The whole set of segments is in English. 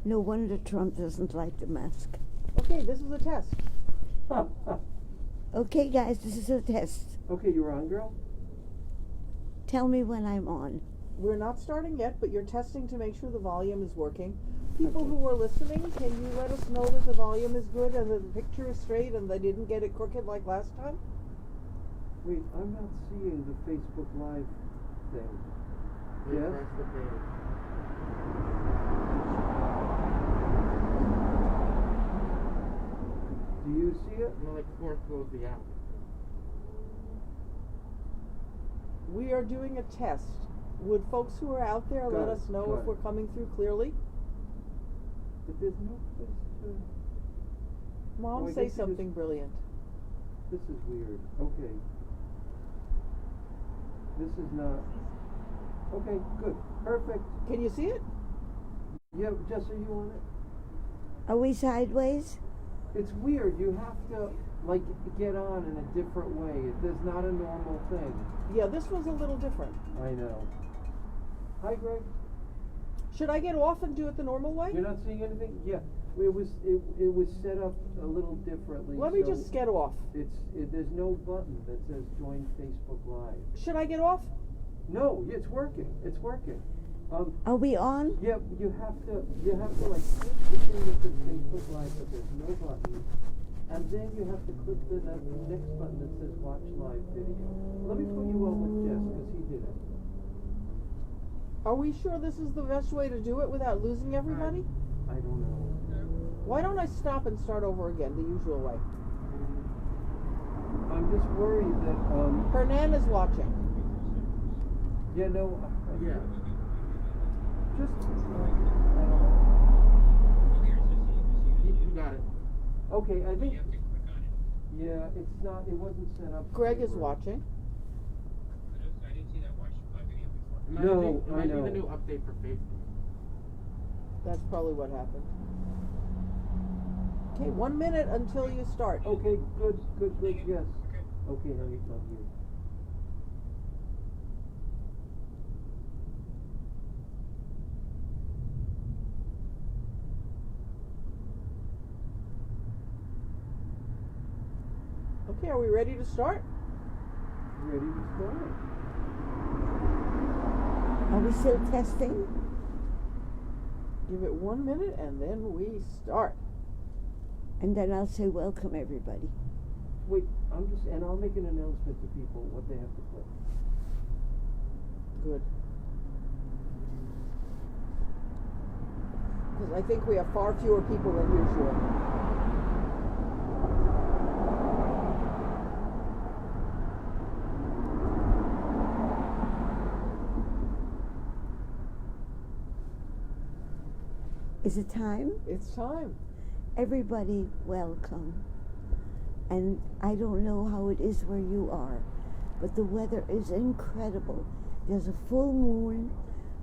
No wonder Trump doesn't like the mask. Okay, this is a test. Okay, guys, this is a test. Okay, you're on, girl? Tell me when I'm on. We're not starting yet, but you're testing to make sure the volume is working. People Okay. who are listening, can you let us know that the volume is good and that the picture is straight and they didn't get it crooked like last time? Wait, I'm not seeing the Facebook Live thing. Yes? Refresh the page. Do you see it? No, like before it close the app. We are doing a test. Would folks who are out there let Good, us know good. if we're coming through clearly? But there's no place to... Mom, Oh, I say guess you something just- brilliant. This is weird. Okay. This is not... Okay, good. Perfect. Can you see it? Yeah, Jess, are you on it? Are we sideways? It's weird. You have to, like, get on in a different way. There's not a normal thing. Yeah, this was a little different. I know. Hi, Greg. Should I get off and do it the normal way? You're not seeing anything? Yeah. It was set up a little differently. Let me so just get off. there's no button that says join Facebook Live. Should I get off? No, it's working. It's working. Are we on? Yeah, you have to like click the thing that says Facebook Live, but there's no button. And then you have to click the next button that says watch live video. Let me put you on with Jess, because he did it. Are we sure this is the best way to do it without losing everybody? I don't know. Why don't I stop and start over again the usual way? I'm just worried that, Hernan is watching. yeah, no, Yeah. just, You got it. okay, I think, yeah, it wasn't set up. Greg is for- watching. I didn't see that watch live video before. It might No, be, it I might be know. the new update for Facebook. That's probably what happened. Okay, 1 minute until you start. Okay, good, yes. Okay, honey, love you. Okay, are we ready to start? Ready to start? Are we still testing? Give it 1 minute and then we start. And then I'll say welcome, everybody. Wait, and I'll make an announcement to people what they have to click. Good. Because I think we have far fewer people than usual. Is it time? It's time. Everybody, welcome. And I don't know how it is where you are, but the weather is incredible. There's a full moon.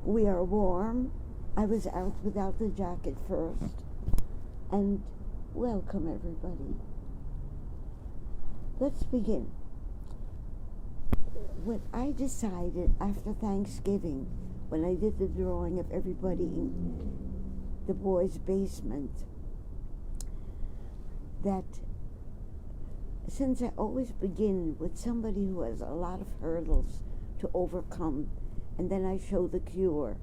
We are warm. I was out without the jacket first. And welcome, everybody. Let's begin. When I decided after Thanksgiving, when I did the drawing of everybody in the boys' basement, that since I always begin with somebody who has a lot of hurdles to overcome, and then I show the cure,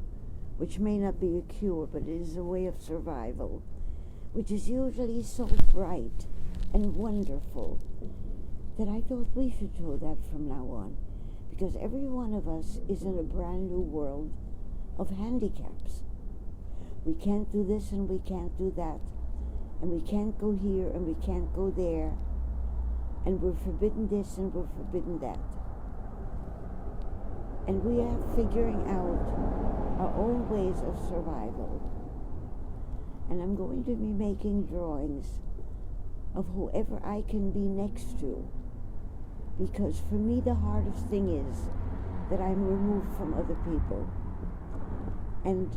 which may not be a cure, but it is a way of survival, which is usually so bright and wonderful, that I thought we should show that from now on, because every one of us is in a brand new world of handicaps. We can't do this and we can't do that, and we can't go here and we can't go there, and we're forbidden this and we're forbidden that. And we are figuring out our own ways of survival. And I'm going to be making drawings of whoever I can be next to, because for me the hardest thing is that I'm removed from other people. And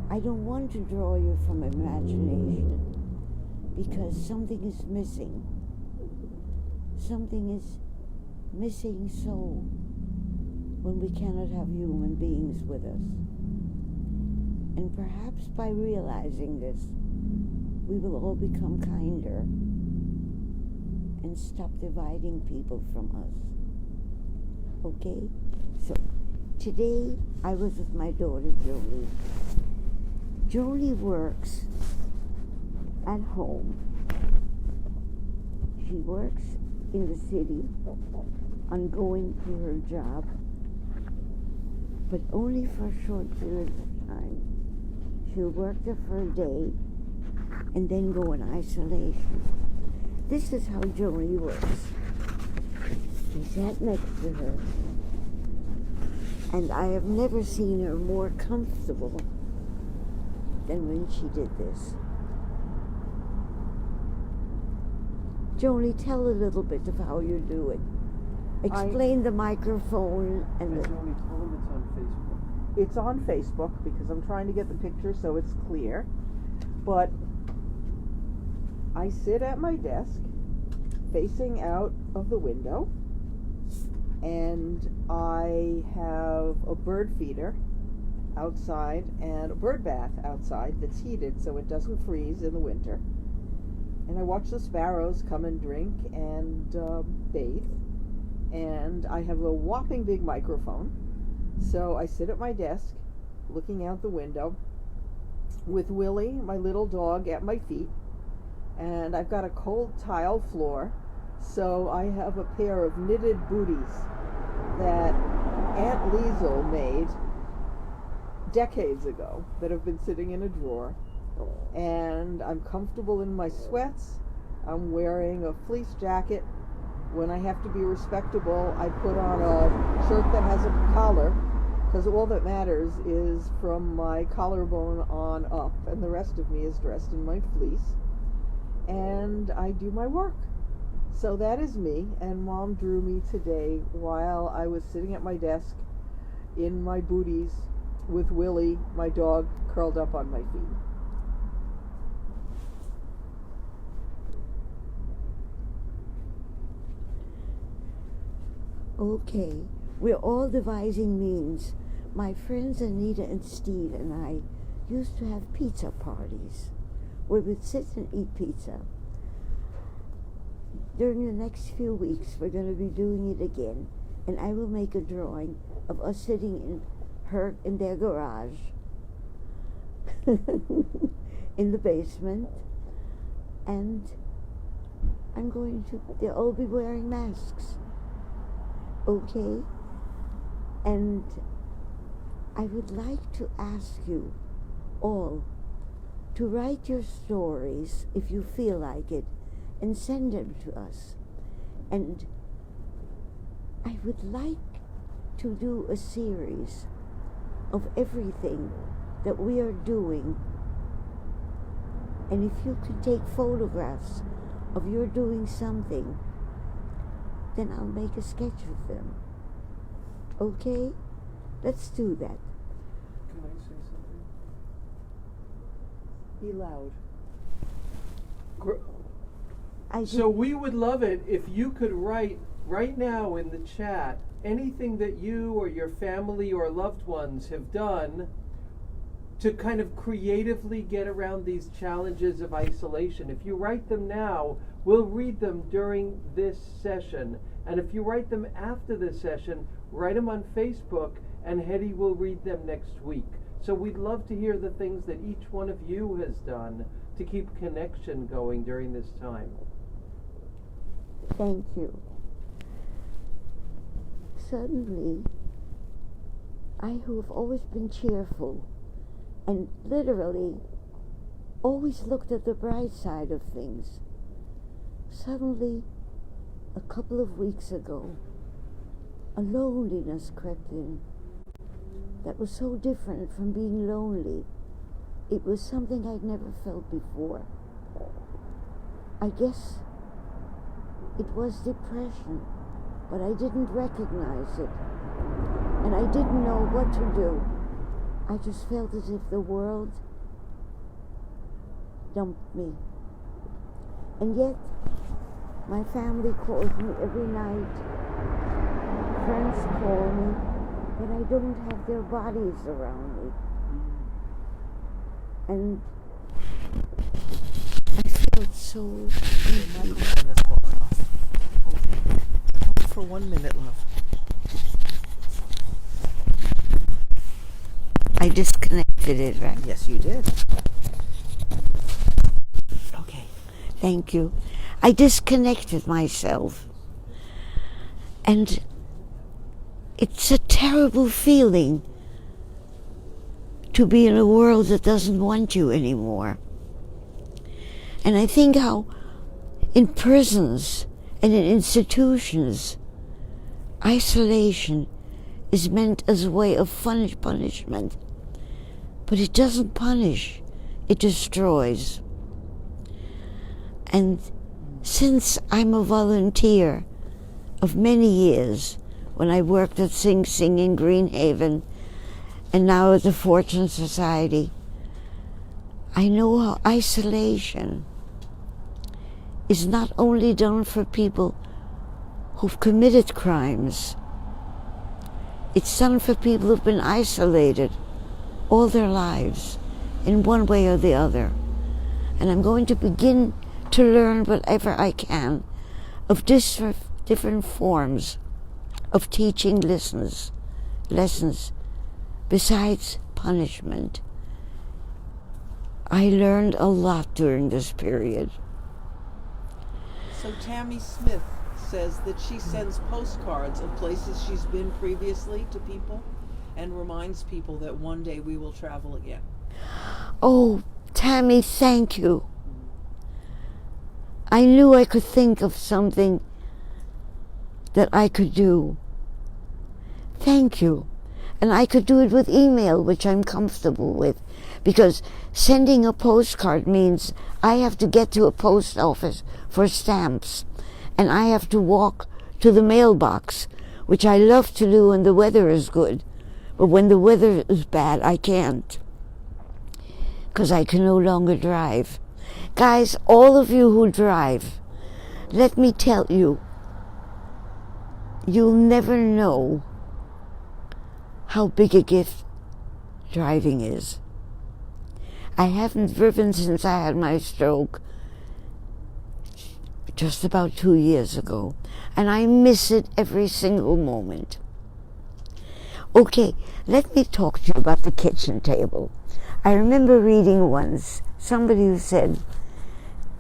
I don't want to draw you from imagination, because something is missing. Something is missing so when we cannot have human beings with us. And perhaps by realizing this, we will all become kinder and stop dividing people from us. Okay? So, today I was with my daughter Jolie. Jolie works at home. She works in the city on going to her job, but only for a short period of time. She'll work there for a day and then go in isolation. This is how Jolie works. I sat next to her, and I have never seen her more comfortable than when she did this. Jolie, tell a little bit of how you do it. Explain the microphone and the... Jolie, tell them it's on Facebook. It's on Facebook because I'm trying to get the picture so it's clear. But I sit at my desk facing out of the window, and I have a bird feeder outside and a bird bath outside that's heated so it doesn't freeze in the winter. And I watch the sparrows come and drink and bathe. And I have a whopping big microphone. So I sit at my desk looking out the window with Willie, my little dog, at my feet. And I've got a cold tile floor. So I have a pair of knitted booties that Aunt Liesel made decades ago that have been sitting in a drawer. And I'm comfortable in my sweats. I'm wearing a fleece jacket. When I have to be respectable, I put on a shirt that has a collar, because all that matters is from my collarbone on up, and the rest of me is dressed in my fleece. And I do my work. So that is me, and Mom drew me today while I was sitting at my desk in my booties with Willie, my dog, curled up on my feet. Okay, we're all devising means. My friends Anita and Steve and I used to have pizza parties where we'd sit and eat pizza. During the next few weeks, we're going to be doing it again, and I will make a drawing of us sitting in their garage in the basement, and they'll all be wearing masks. Okay? And I would like to ask you all to write your stories, if you feel like it, and send them to us. And I would like to do a series of everything that we are doing. And if you could take photographs of you doing something, then I'll make a sketch of them. Okay? Let's do that. Can I say something? Be loud. So we would love it if you could write right now in the chat anything that you or your family or loved ones have done to kind of creatively get around these challenges of isolation. If you write them now, we'll read them during this session. And if you write them after this session, write them on Facebook, and Hedy will read them next week. So we'd love to hear the things that each one of you has done to keep connection going during this time. Thank you. Suddenly, I who have always been cheerful and literally always looked at the bright side of things, suddenly, a couple of weeks ago, a loneliness crept in that was so different from being lonely. It was something I'd never felt before. I guess it was depression, but I didn't recognize it, and I didn't know what to do. I just felt as if the world dumped me. And yet, my family calls me every night. Friends call me, but I don't have their bodies around me. And I feel so The microphone is falling off. Hold for 1 minute, love. I disconnected it, right? Yes, you did. Okay. Thank you. I disconnected myself. And it's a terrible feeling to be in a world that doesn't want you anymore. And I think how in prisons and in institutions, isolation is meant as a way of punishment. But it doesn't punish, it destroys. And since I'm a volunteer of many years, when I worked at Sing Sing in Greenhaven and now at the Fortune Society, I know how isolation is not only done for people who've committed crimes, it's done for people who've been isolated all their lives in one way or the other. And I'm going to begin to learn whatever I can of different forms of teaching lessons besides punishment. I learned a lot during this period. So Tammy Smith says that she sends postcards of places she's been previously to people and reminds people that one day we will travel again. Oh, Tammy, thank you. I knew I could think of something that I could do. Thank you. And I could do it with email, which I'm comfortable with, because sending a postcard means I have to get to a post office for stamps, and I have to walk to the mailbox, which I love to do when the weather is good. But when the weather is bad, I can't, because I can no longer drive. Guys, all of you who drive, let me tell you, you'll never know how big a gift driving is. I haven't driven since I had my stroke just about 2 years ago, and I miss it every single moment. Okay, let me talk to you about the kitchen table. I remember reading once somebody who said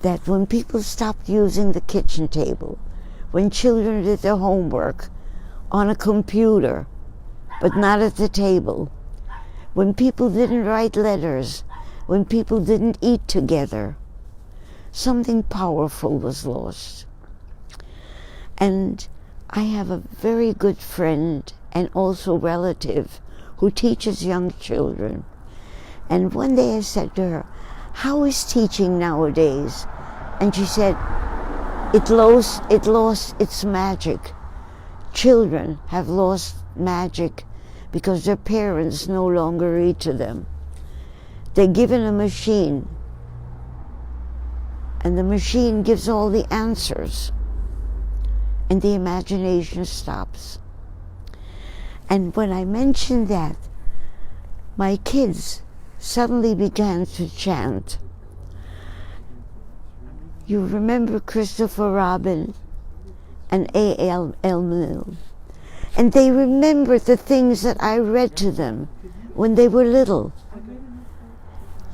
that when people stopped using the kitchen table, when children did their homework on a computer, but not at the table, when people didn't write letters, when people didn't eat together, something powerful was lost. And I have a very good friend and also relative who teaches young children. And one day I said to her, "How is teaching nowadays?" And she said, it lost its magic. Children have lost magic because their parents no longer read to them. They're given a machine, and the machine gives all the answers, and the imagination stops. And when I mentioned that, my kids suddenly began to chant. You remember Christopher Robin and A.L. Milne, and they remembered the things that I read to them when they were little.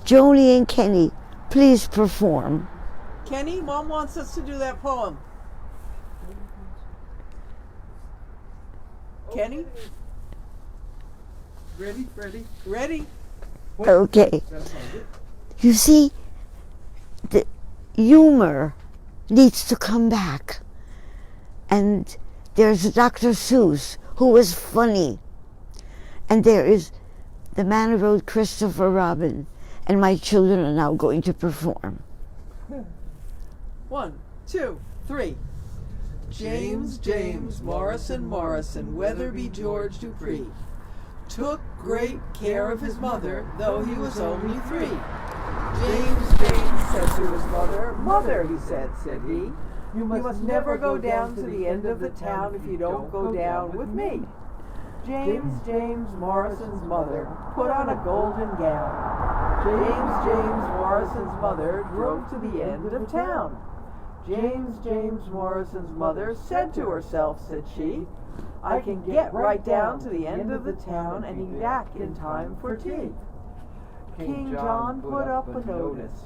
Joni and Kenny, please perform. Kenny, Mom wants us to do that poem. Kenny? Ready, Freddie? Ready? Okay. That sounds good. You see, the humor needs to come back. And there's Dr. Seuss, who was funny. And there is the man who wrote Christopher Robin. And my children are now going to perform. 1, 2, 3. James Morrison, Weatherby George Dupree, took great care of his mother, though he was only 3. James said to his mother, "Mother," he said he, "you must never go down to the end of the town if you don't go down with me." James Morrison's mother put on a golden gown. James Morrison's mother drove to the end of town. James Morrison's mother said to herself, said she, I can get right down to the end of the town and be back in time for tea. King John put up a notice,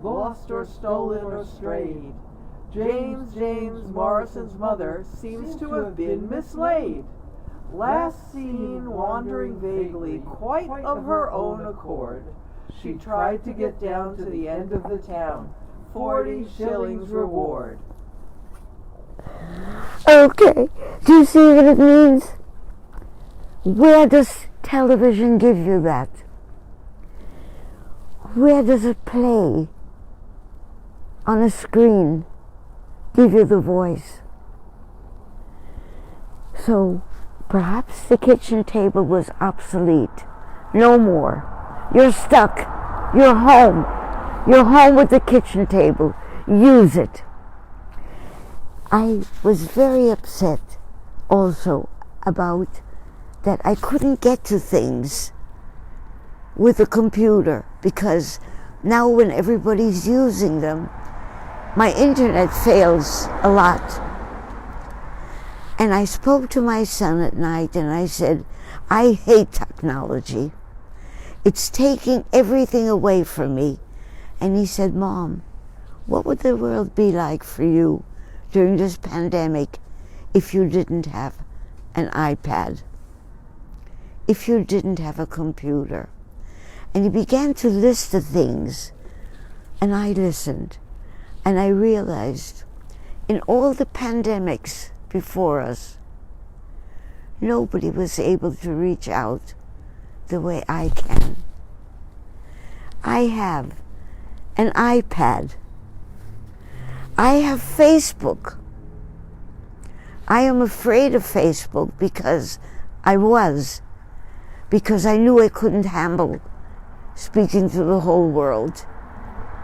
lost or stolen or strayed. James Morrison's mother seems to have been mislaid. Last seen wandering vaguely, quite of her own accord. She tried to get down to the end of the town. 40 shillings reward. Okay, do you see what it means? Where does television give you that? Where does it play on a screen give you the voice? So perhaps the kitchen table was obsolete. No more. You're stuck. You're home. You're home with the kitchen table. Use it. I was very upset also about that I couldn't get to things with a computer, because now when everybody's using them, my internet fails a lot. And I spoke to my son at night and I said, I hate technology. It's taking everything away from me. And he said, Mom, what would the world be like for you during this pandemic if you didn't have an iPad? If you didn't have a computer? And he began to list the things, and I listened, and I realized in all the pandemics before us, nobody was able to reach out the way I can. I have an iPad. I have Facebook. I am afraid of Facebook because I knew I couldn't handle speaking to the whole world.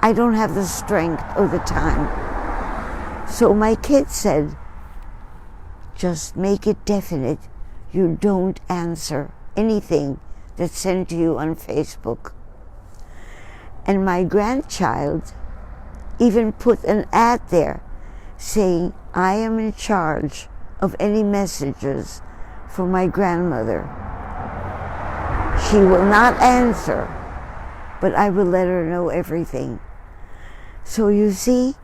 I don't have the strength or the time. So my kid said, just make it definite. You don't answer anything that's sent to you on Facebook. And my grandchild even put an ad there saying, I am in charge of any messages for my grandmother. She will not answer, but I will let her know everything. So you see,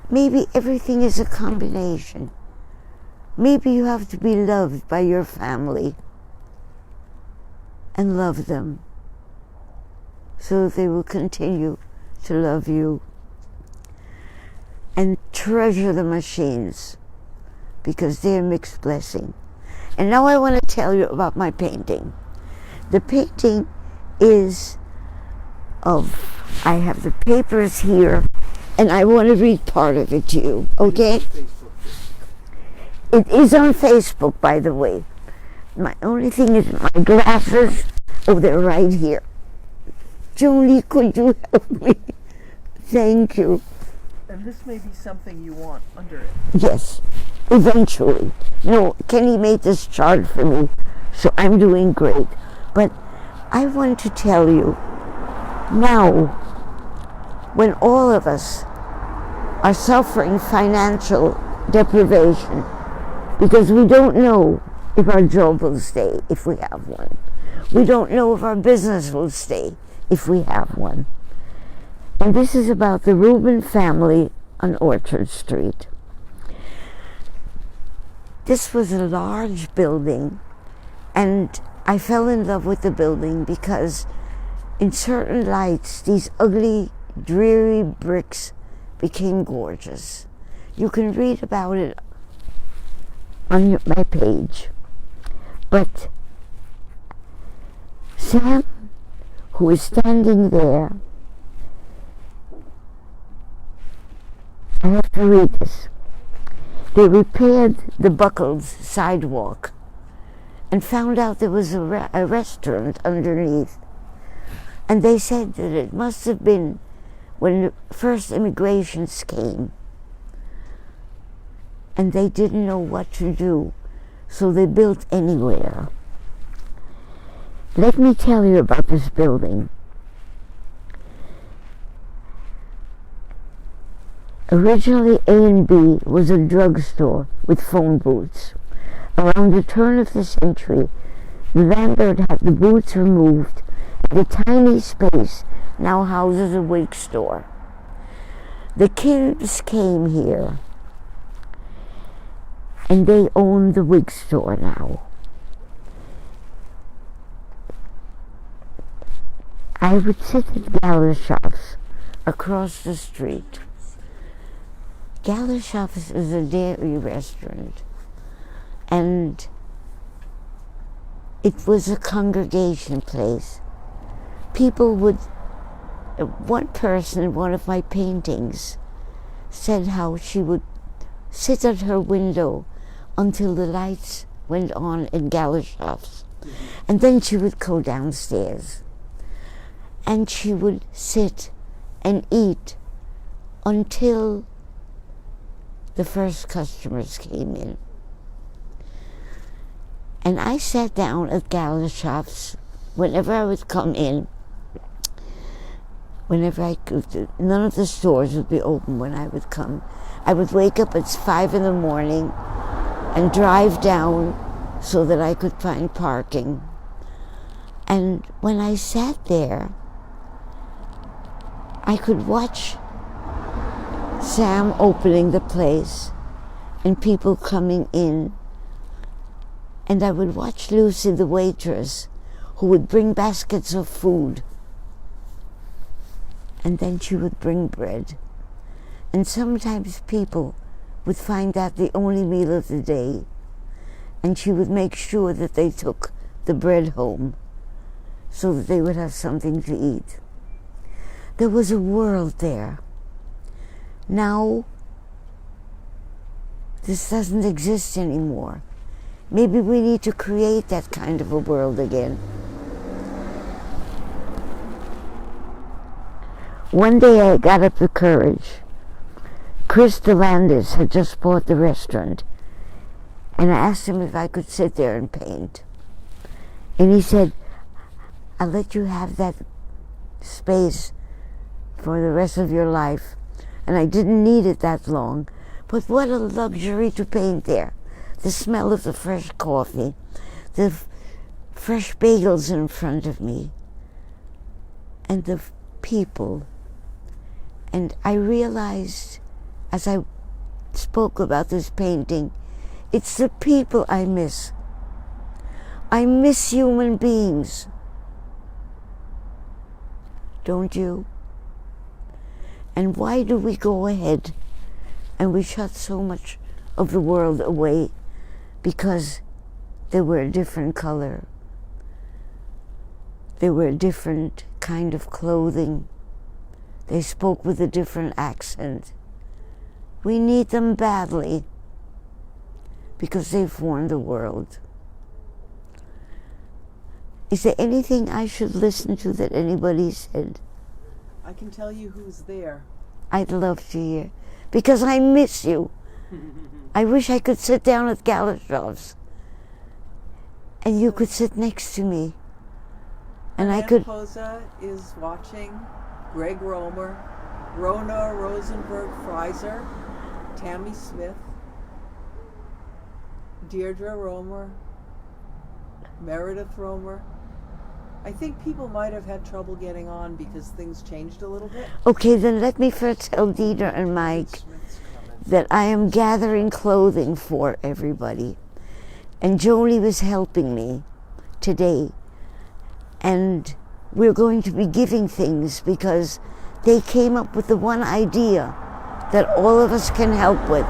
maybe everything is a combination. Maybe you have to be loved by your family and love them so that they will continue to love you. And treasure the machines because they're a mixed blessing. And now I want to tell you about my painting. The painting is I have the papers here, and I want to read part of it to you, okay? It is on Facebook, by the way. My only thing is my glasses. Oh, they're right here. Julie, could you help me? Thank you. And this may be something you want under it. Yes, eventually. No, Kenny made this chart for me, so I'm doing great. But I want to tell you, now, when all of us are suffering financial deprivation, because we don't know if our job will stay if we have one. We don't know if our business will stay if we have one. And this is about the Rubin family on Orchard Street. This was a large building, and I fell in love with the building because in certain lights, these ugly, dreary bricks became gorgeous. You can read about it on my page. But Sam, who is standing there, I have to read this. They repaired the Buckles sidewalk and found out there was a restaurant underneath. And they said that it must have been when the first immigrations came and they didn't know what to do, so they built anywhere. Let me tell you about this building. Originally, A and B was a drugstore with phone booths. Around the turn of the century, the landlord had the booths removed, and the tiny space now houses a wig store. The kids came here, and they own the wig store now. I would sit at Galashov's across the street. Galashov's is a dairy restaurant, and it was a congregation place. People would, one person, one of my paintings, said how she would sit at her window until the lights went on in Galashov's, and then she would go downstairs, and she would sit and eat until the first customers came in. And I sat down at Galashov's whenever I would come in, whenever I could. None of the stores would be open when I would come. I would wake up at 5 in the morning and drive down so that I could find parking. And when I sat there, I could watch Sam opening the place and people coming in. And I would watch Lucy, the waitress, who would bring baskets of food. And then she would bring bread. And sometimes people would find that the only meal of the day, and she would make sure that they took the bread home so that they would have something to eat. There was a world there. Now, this doesn't exist anymore. Maybe we need to create that kind of a world again. One day I got up the courage. Chris DeLandis had just bought the restaurant, and I asked him if I could sit there and paint. And he said, I'll let you have that space for the rest of your life. And I didn't need it that long, but what a luxury to paint there. The smell of the fresh coffee, the fresh bagels in front of me, and the people. And I realized, as I spoke about this painting, it's the people I miss. I miss human beings. Don't you? And why do we go ahead and we shut so much of the world away because they were a different color? They were a different kind of clothing. They spoke with a different accent. We need them badly because they formed the world. Is there anything I should listen to that anybody said? I can tell you who's there. I'd love to hear, because I miss you. I wish I could sit down at Galashov's and you could sit next to me. And I could... Posa is watching, Greg Romer, Rona Rosenberg-Freiser, Tammy Smith, Deirdre Romer, Meredith Romer. I think people might have had trouble getting on because things changed a little bit. Okay, then let me first tell Dieter and Mike that I am gathering clothing for everybody. And Joni was helping me today. And we're going to be giving things because they came up with the one idea that all of us can help with.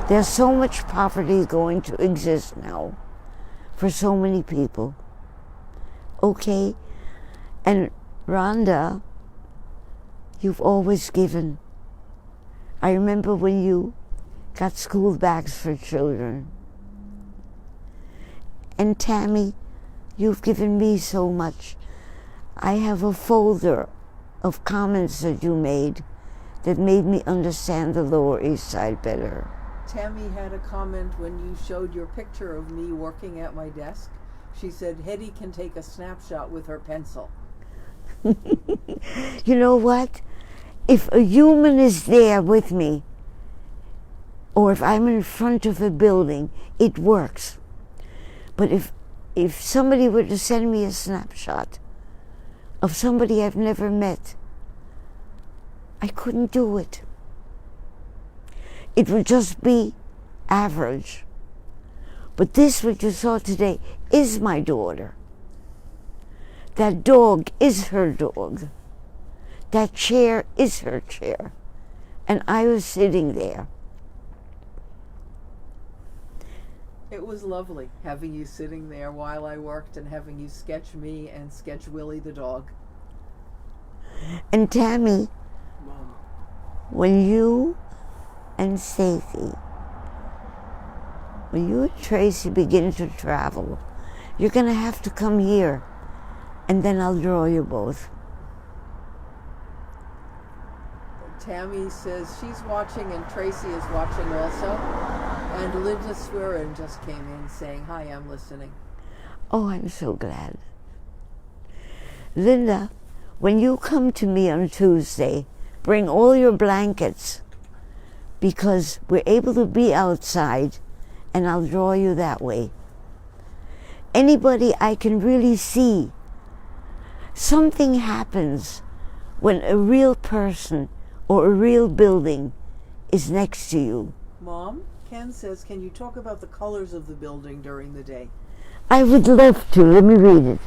There's so much poverty going to exist now for so many people. Okay? And Rhonda, you've always given. I remember when you got school bags for children. And Tammy, you've given me so much. I have a folder of comments that you made that made me understand the Lower East Side better. Tammy had a comment when you showed your picture of me working at my desk. She said, Hedy can take a snapshot with her pencil. You know what? if a human is there with me, or if I'm in front of a building, it works. But if somebody were to send me a snapshot of somebody I've never met, I couldn't do it. It would just be average. But this, what you saw today, is my daughter. That dog is her dog. That chair is her chair. And I was sitting there. It was lovely having you sitting there while I worked and having you sketch me and sketch Willie the dog. And Tammy, Mom. when you and Stacey, when you and Tracy begin to travel, you're going to have to come here, and then I'll draw you both. Tammy says she's watching and Tracy is watching also. And Linda Swearin just came in saying, "Hi, I'm listening." Oh, I'm so glad. Linda, when you come to me on Tuesday, bring all your blankets, because we're able to be outside, and I'll draw you that way. Anybody I can really see. Something happens when a real person or a real building is next to you. Mom, Ken says, can you talk about the colors of the building during the day? I would love to. Let me read it.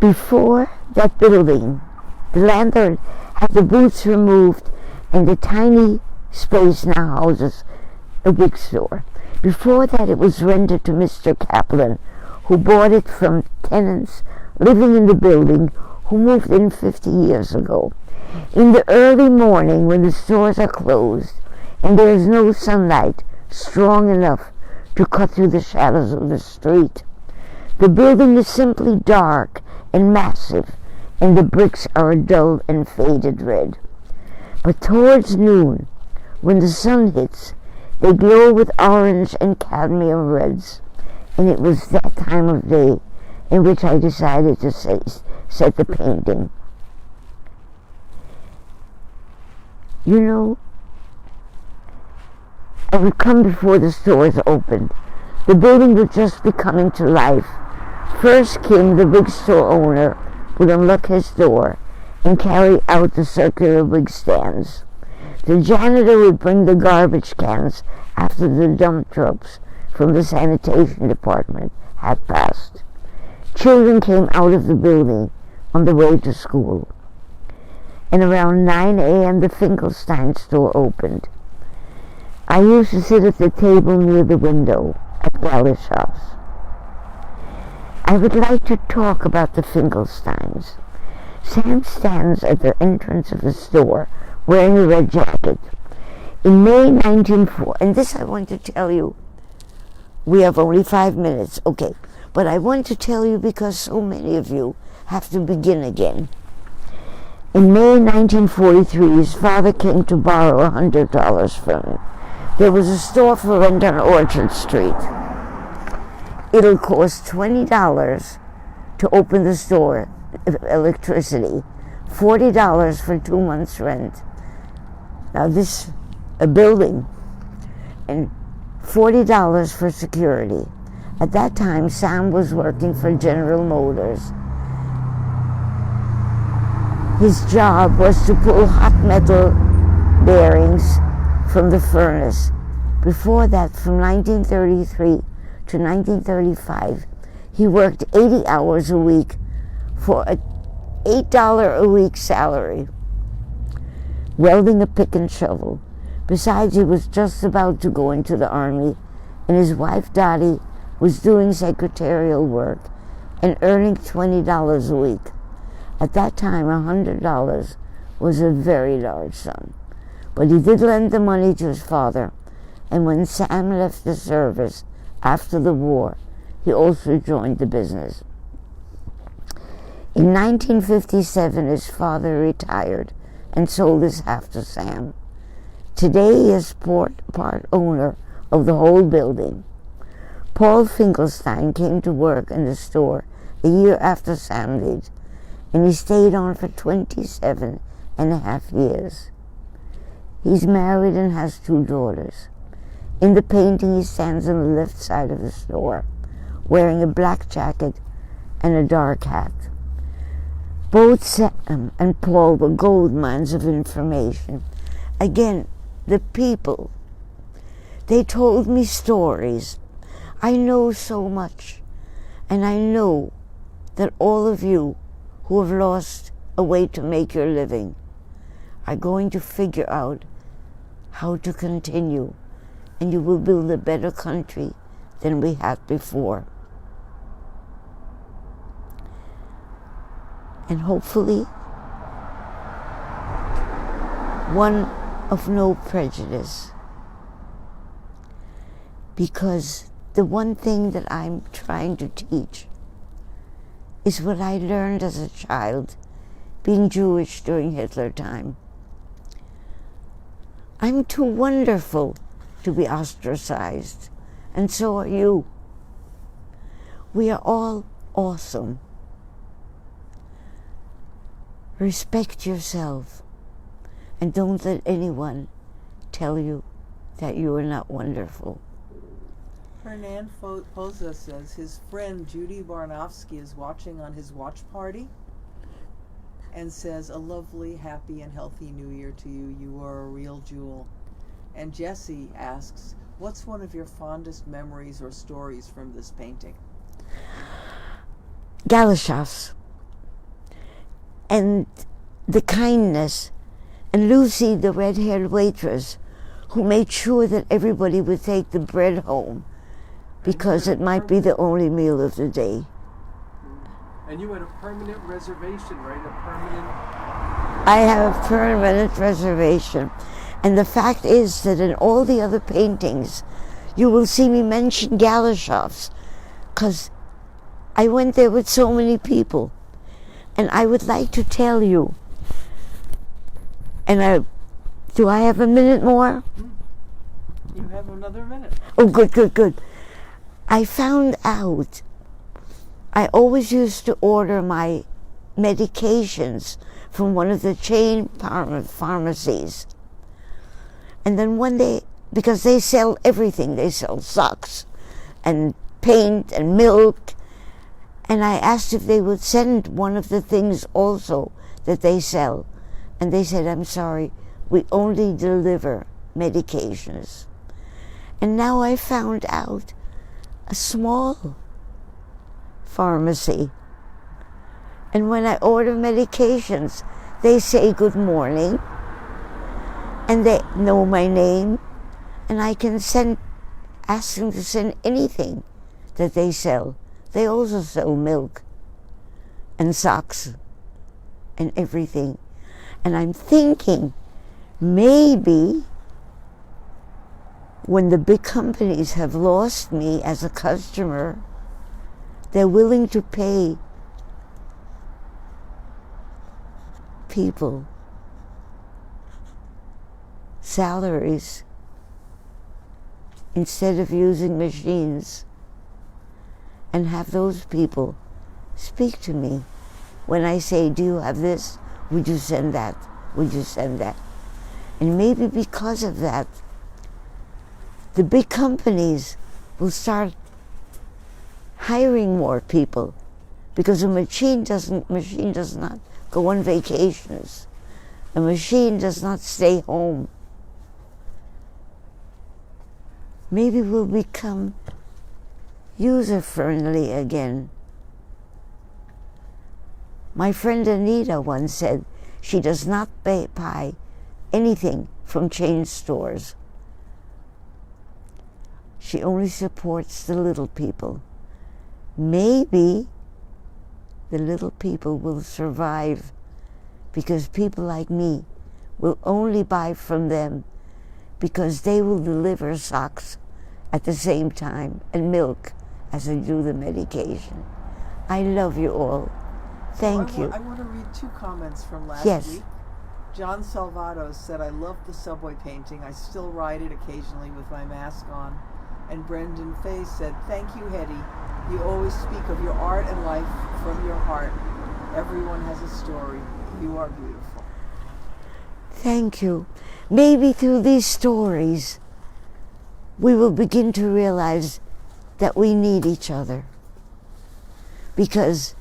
Before that building, the landlord had the booths removed and the tiny space now houses a big store. Before that, it was rented to Mr. Kaplan, who bought it from tenants living in the building who moved in 50 years ago. In the early morning, when the stores are closed and there is no sunlight strong enough to cut through the shadows of the street, the building is simply dark and massive, and the bricks are a dull and faded red. But towards noon, when the sun hits, they glow with orange and cadmium reds, and it was that time of day in which I decided to set the painting. You know, I would come before the stores opened. The building was just be coming to life. First came the big store owner, would unlock his door and carry out the circular big stands. The janitor would bring the garbage cans after the dump trucks from the sanitation department had passed. Children came out of the building on the way to school. And around 9 a.m. the Finkelstein store opened. I used to sit at the table near the window at Galish House. I would like to talk about the Finkelsteins. Sam stands at the entrance of the store wearing a red jacket. In May 1940, and this I want to tell you, we have only 5 minutes, okay, but I want to tell you because so many of you have to begin again. In May 1943, his father came to borrow $100 from him. There was a store for rent on Orchard Street. It'll cost $20 to open the store, electricity, $40 for 2 months' rent. Now this, a building, and $40 for security. At that time, Sam was working for General Motors. His job was to pull hot metal bearings from the furnace. Before that, from 1933 to 1935, he worked 80 hours a week for an $8 a week salary, welding a pick and shovel. Besides, he was just about to go into the army, and his wife Dottie was doing secretarial work and earning $20 a week. At that time, $100 was a very large sum. But he did lend the money to his father, and when Sam left the service after the war, he also joined the business. In 1957, his father retired and sold his half to Sam. Today he is part owner of the whole building. Paul Finkelstein came to work in the store a year after Sam did, and he stayed on for 27 and a half years. He's married and has 2 daughters. In the painting, he stands on the left side of the store, wearing a black jacket and a dark hat. Both Sam and Paul were gold mines of information. Again, the people. They told me stories. I know so much, and I know that all of you who have lost a way to make your living are going to figure out how to continue, and you will build a better country than we had before. And hopefully, one of no prejudice. Because the one thing that I'm trying to teach is what I learned as a child, being Jewish during Hitler time. I'm too wonderful to be ostracized, and so are you. We are all awesome. Respect yourself, and don't let anyone tell you that you are not wonderful. Hernan Poza says his friend Judy Barnofsky is watching on his watch party and says, a lovely, happy, and healthy New Year to you. You are a real jewel. And Jesse asks, what's one of your fondest memories or stories from this painting? Galashof's. And the kindness. And Lucy, the red-haired waitress, who made sure that everybody would take the bread home, because it might be the only meal of the day. And you had a permanent reservation, right? A permanent... I have a permanent reservation. And the fact is that in all the other paintings, you will see me mention Galashof's, because I went there with so many people. And I would like to tell you, do I have a minute more? You have another minute. Oh, good. I found out I always used to order my medications from one of the chain pharmacies. And then one day, because they sell everything, they sell socks and paint and milk, and I asked if they would send one of the things also that they sell. And they said, I'm sorry, we only deliver medications. And now I found out a small pharmacy. And when I order medications, they say good morning, and they know my name, and I can ask them to send anything that they sell. They also sell milk and socks and everything. And I'm thinking, maybe when the big companies have lost me as a customer, they're willing to pay people salaries instead of using machines, and have those people speak to me when I say, do you have this? Would you send that? Would you send that? And maybe because of that, the big companies will start hiring more people, because a machine does not go on vacations. A machine does not stay home. Maybe we'll become user-friendly again. My friend Anita once said she does not buy anything from chain stores. She only supports the little people. Maybe the little people will survive because people like me will only buy from them because they will deliver socks at the same time and milk as I do the medication. I love you all. Thank you. I want to read 2 comments from last Yes. week. John Salvato said, I love the subway painting. I still ride it occasionally with my mask on. And Brendan Fay said, thank you, Hedy. You always speak of your art and life from your heart. Everyone has a story. You are beautiful. Thank you. Maybe through these stories, we will begin to realize that we need each other. Because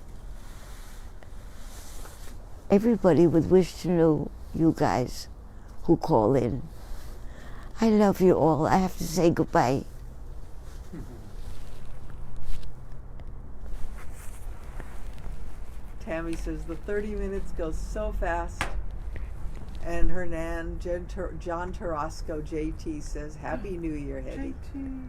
everybody would wish to know you guys who call in. I love you all. I have to say goodbye. Tammy says the 30 minutes goes so fast. And her nan, John Tarasco, JT, says, Happy New Year, Hedy. JT.